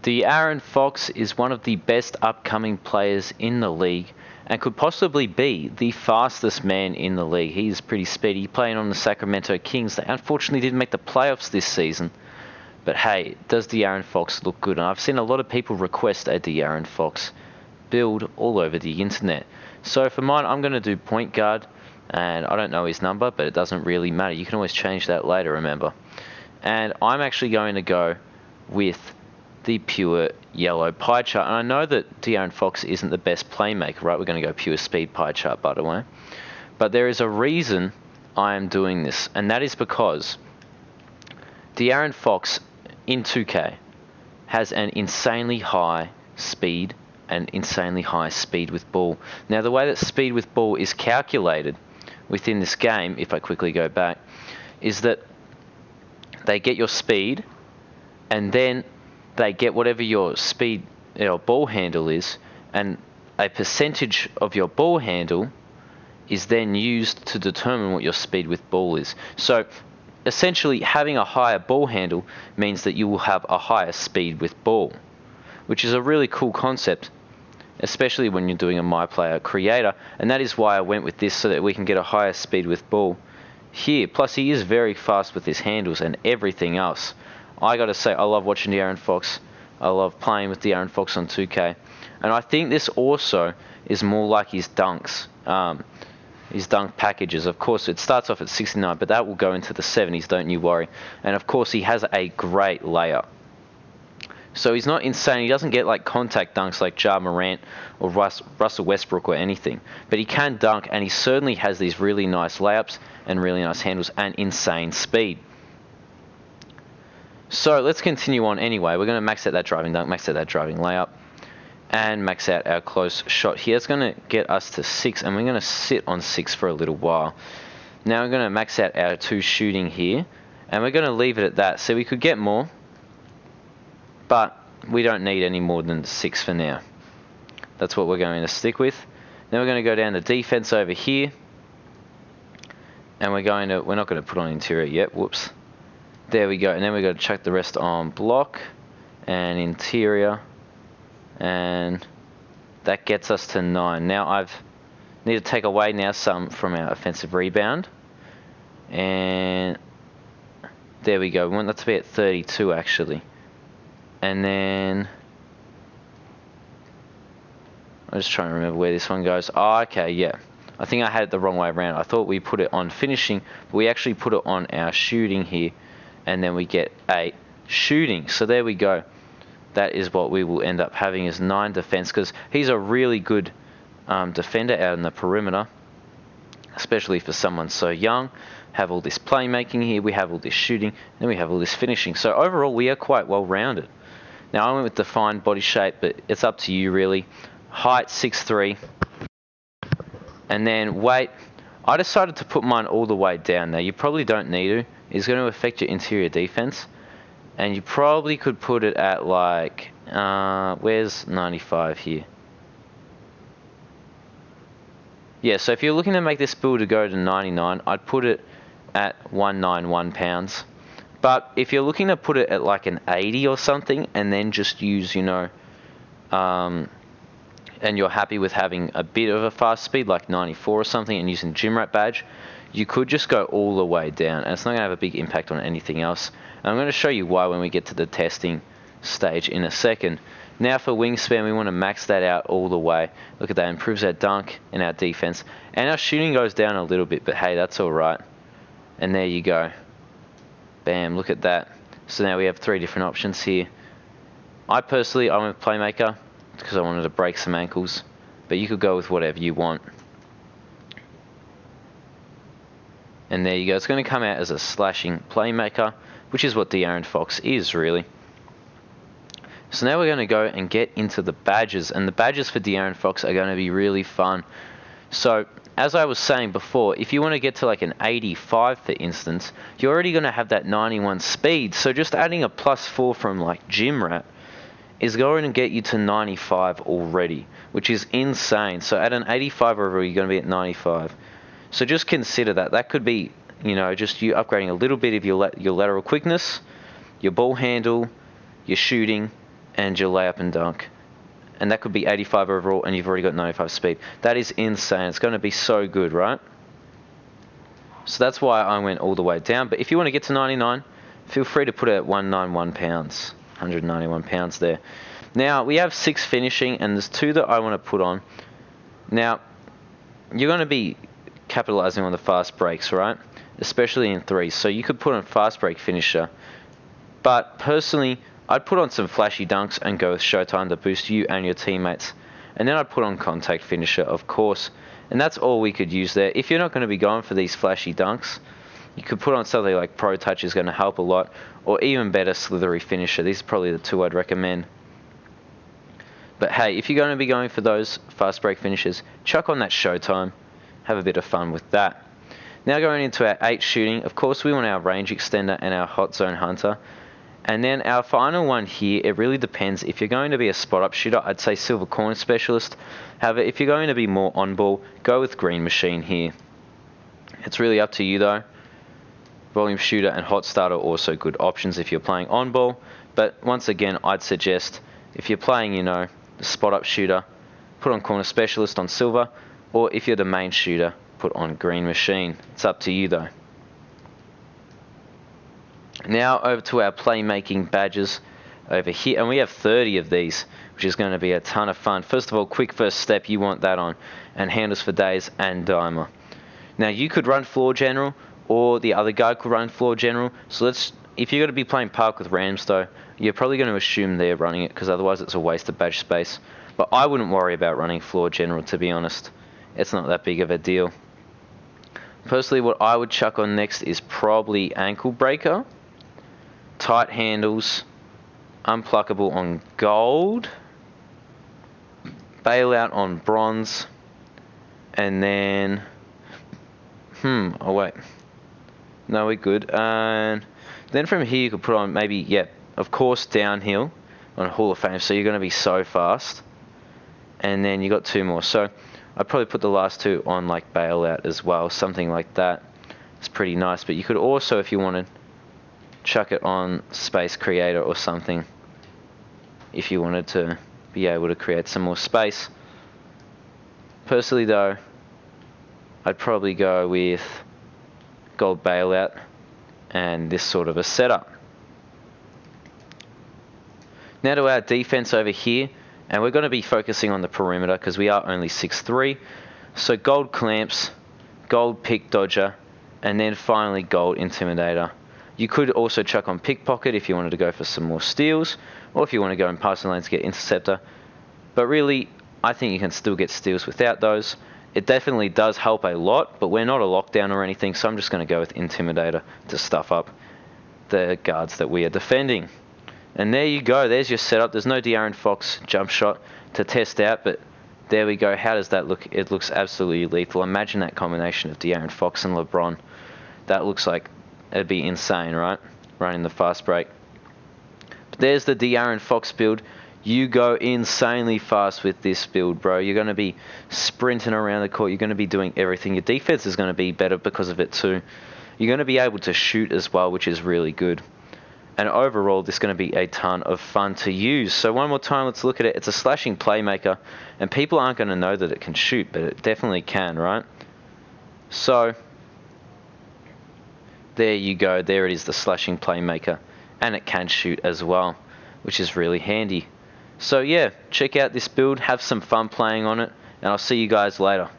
De'Aaron Fox is one of the best upcoming players in the league and could possibly be the fastest man in the league. He's pretty speedy, playing on the Sacramento Kings. They unfortunately didn't make the playoffs this season. But hey, does De'Aaron Fox look good? And I've seen a lot of people request a De'Aaron Fox build all over the internet. So for mine, I'm going to do point guard. And I don't know his number, but it doesn't really matter. You can always change that later, remember. And I'm actually going to go with the pure yellow pie chart. And I know that De'Aaron Fox isn't the best playmaker, right? We're going to go pure speed pie chart, by the way. But there is a reason I am doing this, and that is because De'Aaron Fox in 2K has an insanely high speed and insanely high speed with ball. Now, the way that speed with ball is calculated within this game, if I quickly go back, is that they get your speed and then they get whatever your speed, your ball handle is, and a percentage of your ball handle is then used to determine what your speed with ball is. So essentially, having a higher ball handle means that you will have a higher speed with ball, which is a really cool concept, especially when you're doing a My Player creator, and that is why I went with this, so that we can get a higher speed with ball here. Plus, he is very fast with his handles and everything else. I gotta say, I love watching De'Aaron Fox. I love playing with De'Aaron Fox on 2K. And I think this also is more like his dunks. His dunk packages. Of course, it starts off at 69, but that will go into the 70s, don't you worry. And of course, he has a great layup. So he's not insane. He doesn't get like contact dunks like Ja Morant or Russell Westbrook or anything. But he can dunk, and he certainly has these really nice layups and really nice handles and insane speed. So let's continue on anyway. We're going to max out that driving dunk, max out that driving layup, and max out our close shot here. It's going to get us to 6, and we're going to sit on 6 for a little while. Now we're going to max out our 2 shooting here, and we're going to leave it at that. So we could get more, but we don't need any more than 6 for now. That's what we're going to stick with. Then we're going to go down to defense over here, and we're not going to put on interior yet. Whoops. There we go. And then we're going to chuck the rest on block and interior, and that gets us to 9. Now I need to take away now some from our offensive rebound, and there we go. We want that to be at 32 actually. And then I'm just trying to remember where this one goes. Oh, okay, yeah. I think I had it the wrong way around. I thought we put it on finishing, but we actually put it on our shooting here, and then we get 8 shooting. So there we go. That is what we will end up having, is 9 defense, because he's a really good defender out in the perimeter, especially for someone so young. Have all this playmaking here, we have all this shooting, then we have all this finishing. So overall, we are quite well rounded. Now I went with defined body shape, but it's up to you really. Height 6'3", and then weight, I decided to put mine all the way down. Now you probably don't need to. It's going to affect your interior defense, and you probably could put it at like where's 95 here? Yeah, so if you're looking to make this build to go to 99, I'd put it at 191 pounds. But if you're looking to put it at like an 80 or something, and then just use, and you're happy with having a bit of a fast speed, like 94 or something, and using gym rat badge, you could just go all the way down, and it's not going to have a big impact on anything else. And I'm going to show you why when we get to the testing stage in a second. Now for wingspan, we want to max that out all the way. Look at that, improves our dunk and our defense. And our shooting goes down a little bit, but hey, that's alright. And there you go. Bam, look at that. So now we have 3 different options here. I personally, I'm a playmaker because I wanted to break some ankles, but you could go with whatever you want. And there you go. It's going to come out as a slashing playmaker, which is what De'Aaron Fox is, really. So now we're going to go and get into the badges, and the badges for De'Aaron Fox are going to be really fun. So, as I was saying before, if you want to get to like an 85, for instance, you're already going to have that 91 speed. So just adding a +4 from like Gym Rat is going to get you to 95 already, which is insane. So at an 85 overall, you're going to be at 95. So just consider that. That could be, just you upgrading a little bit of your lateral quickness, your ball handle, your shooting, and your layup and dunk. And that could be 85 overall, and you've already got 95 speed. That is insane. It's going to be so good, right? So that's why I went all the way down. But if you want to get to 99, feel free to put it at 191 pounds. 191 pounds there. Now, we have 6 finishing, and there's 2 that I want to put on. Now, you're going to be capitalizing on the fast breaks, right? Especially in 3s. So you could put on fast break finisher. But personally, I'd put on some flashy dunks and go with Showtime to boost you and your teammates. And then I'd put on contact finisher, of course. And that's all we could use there. If you're not going to be going for these flashy dunks, you could put on something like Pro Touch is going to help a lot. Or even better, Slithery finisher. These are probably the 2 I'd recommend. But hey, if you're going to be going for those fast break finishers, chuck on that Showtime. Have a bit of fun with that. Now going into our 8 shooting, of course we want our range extender and our hot zone hunter. And then our final one here, it really depends. If you're going to be a spot-up shooter, I'd say Silver Corner Specialist. However, if you're going to be more on-ball, go with Green Machine here. It's really up to you though. Volume Shooter and Hot Start are also good options if you're playing on-ball. But once again, I'd suggest if you're playing, the spot-up shooter, put on Corner Specialist on Silver. Or if you're the main shooter, put on Green Machine. It's up to you though. Now over to our playmaking badges over here, and we have 30 of these, which is going to be a ton of fun. First of all, quick first step, you want that on, and handles for days and dimer. Now you could run floor general, or the other guy could run floor general. So if you're going to be playing park with randoms though, you're probably going to assume they're running it, because otherwise it's a waste of badge space. But I wouldn't worry about running floor general, to be honest. It's not that big of a deal. Personally, what I would chuck on next is probably ankle breaker. Tight handles, unpluckable on gold, bailout on bronze, and then, oh wait, no, we're good. And then from here you could put on maybe, of course, downhill on Hall of Fame, so you're going to be so fast. And then you got 2 more, so I'd probably put the last 2 on like bailout as well, something like that. It's pretty nice, but you could also, if you wanted, chuck it on Space Creator or something if you wanted to be able to create some more space. Personally though, I'd probably go with Gold Bailout and this sort of a setup. Now to our defense over here, and we're going to be focusing on the perimeter because we are only 6'3". So Gold Clamps, Gold Pick Dodger, and then finally Gold Intimidator. You could also chuck on Pickpocket if you wanted to go for some more steals, or if you want to go in passing lanes to get Interceptor. But really, I think you can still get steals without those. It definitely does help a lot, but we're not a lockdown or anything, so I'm just going to go with Intimidator to stuff up the guards that we are defending. And there you go, there's your setup. There's no De'Aaron Fox jump shot to test out, but there we go. How does that look? It looks absolutely lethal. Imagine that combination of De'Aaron Fox and LeBron. That looks like it'd be insane, right? Running the fast break. But there's the De'Aaron Fox build. You go insanely fast with this build, bro. You're going to be sprinting around the court. You're going to be doing everything. Your defense is going to be better because of it too. You're going to be able to shoot as well, which is really good. And overall, this is going to be a ton of fun to use. So one more time, let's look at it. It's a slashing playmaker, and people aren't going to know that it can shoot, but it definitely can, right? So there you go. There it is, the slashing playmaker. And it can shoot as well, which is really handy. So yeah, check out this build. Have some fun playing on it. And I'll see you guys later.